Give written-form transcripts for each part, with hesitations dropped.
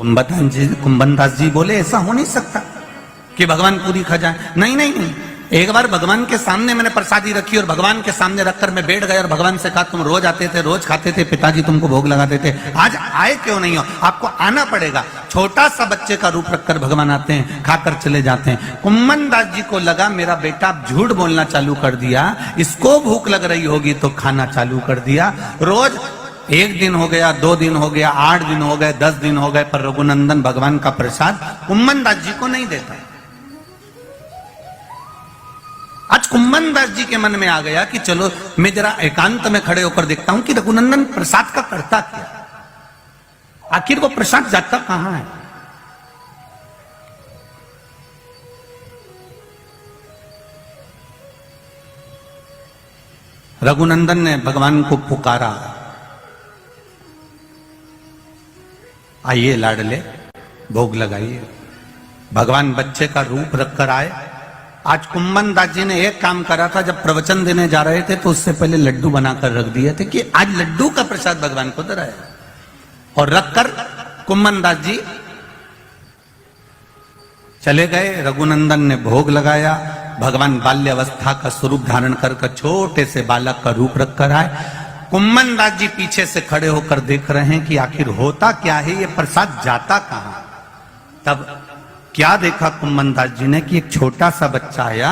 कुंभन दास जी बोले ऐसा हो नहीं सकता कि भगवान पूरी खा जाए। नहीं नहीं नहीं, एक बार भगवान के सामने मैंने प्रसादी रखी और भगवान के सामने रखकर मैं बैठ गया और भगवान से कहा तुम रोज आते थे, रोज खाते थे, पिताजी तुमको भोग लगाते थे, आज आए क्यों नहीं हो? आपको आना पड़ेगा। छोटा सा बच्चे का रूप रखकर भगवान आते हैं, खाकर चले जाते हैं। कुंभन दास जी को लगा मेरा बेटा झूठ बोलना चालू कर दिया, इसको भूख लग रही होगी तो खाना चालू कर दिया। रोज 1 दिन हो गया, 2 दिन हो गया, 8 दिन हो गए, 10 दिन हो गए, पर रघुनंदन भगवान का प्रसाद कुंभन दास जी को नहीं देता। आज कुंभन दास जी के मन में आ गया कि चलो मैं जरा एकांत में खड़े होकर देखता हूं कि रघुनंदन प्रसाद का करता क्या, आखिर वो प्रसाद जाता कहां है। रघुनंदन ने भगवान को पुकारा, आइए लाडले भोग लगाइए। भगवान बच्चे का रूप रखकर आए। आज कुंभन दास जी ने एक काम करा था, जब प्रवचन देने जा रहे थे तो उससे पहले लड्डू बनाकर रख दिए थे कि आज लड्डू का प्रसाद भगवान को धराया, और रखकर कुंभन दास जी चले गए। रघुनंदन ने भोग लगाया। भगवान बाल्य अवस्था का स्वरूप धारण कर छोटे से बालक का रूप रखकर आए। कुंभन दास जी पीछे से खड़े होकर देख रहे हैं कि आखिर होता क्या है, ये प्रसाद जाता कहां। तब क्या देखा कुंभन दास जी ने कि एक छोटा सा बच्चा आया,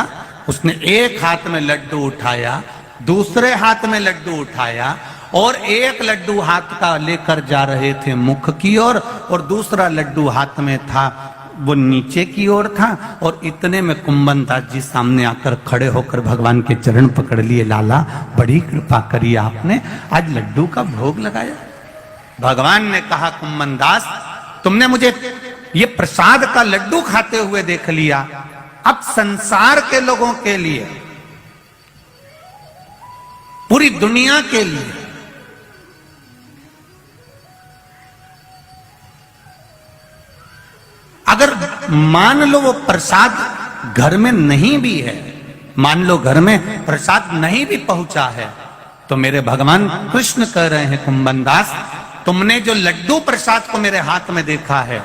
उसने एक हाथ में लड्डू उठाया, दूसरे हाथ में लड्डू उठाया, और एक लड्डू हाथ का लेकर जा रहे थे मुख की ओर, और दूसरा लड्डू हाथ में था वो नीचे की ओर था। और इतने में कुंभन दास जी सामने आकर खड़े होकर भगवान के चरण पकड़ लिए। लाला बड़ी कृपा करी आपने, आज लड्डू का भोग लगाया। भगवान ने कहा कुंभन दास तुमने मुझे ये प्रसाद का लड्डू खाते हुए देख लिया, अब संसार के लोगों के लिए, पूरी दुनिया के लिए अगर मान लो वो प्रसाद घर में नहीं भी है, मान लो घर में प्रसाद नहीं भी पहुंचा है, तो मेरे भगवान कृष्ण कह रहे हैं कुंभन दास तुमने जो लड्डू प्रसाद को मेरे हाथ में देखा है,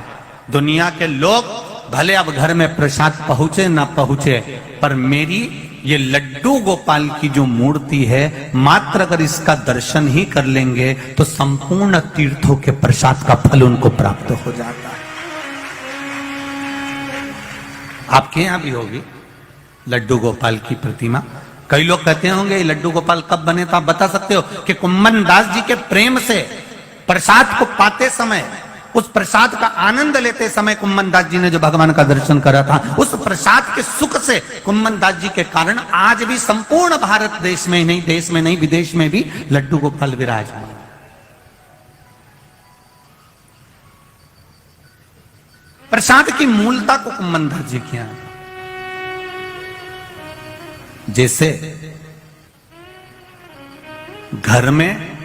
दुनिया के लोग भले अब घर में प्रसाद पहुंचे ना पहुंचे, पर मेरी ये लड्डू गोपाल की जो मूर्ति है, मात्र अगर इसका दर्शन ही कर लेंगे तो संपूर्ण तीर्थों के प्रसाद का फल उनको प्राप्त हो जाता है। आपके यहां भी होगी लड्डू गोपाल की प्रतिमा। कई लोग कहते होंगे ये लड्डू गोपाल कब बने, तो आप बता सकते हो कि कुंभन दास जी के प्रेम से प्रसाद को पाते समय, उस प्रसाद का आनंद लेते समय कुंभन दास जी ने जो भगवान का दर्शन करा था, उस प्रसाद के सुख से कुंभन दास जी के कारण आज भी संपूर्ण भारत देश में नहीं, देश में नहीं, विदेश में भी लड्डू गोपाल विराजमान। प्रसाद की मूलता को कुंभन दास जी किया, जैसे घर में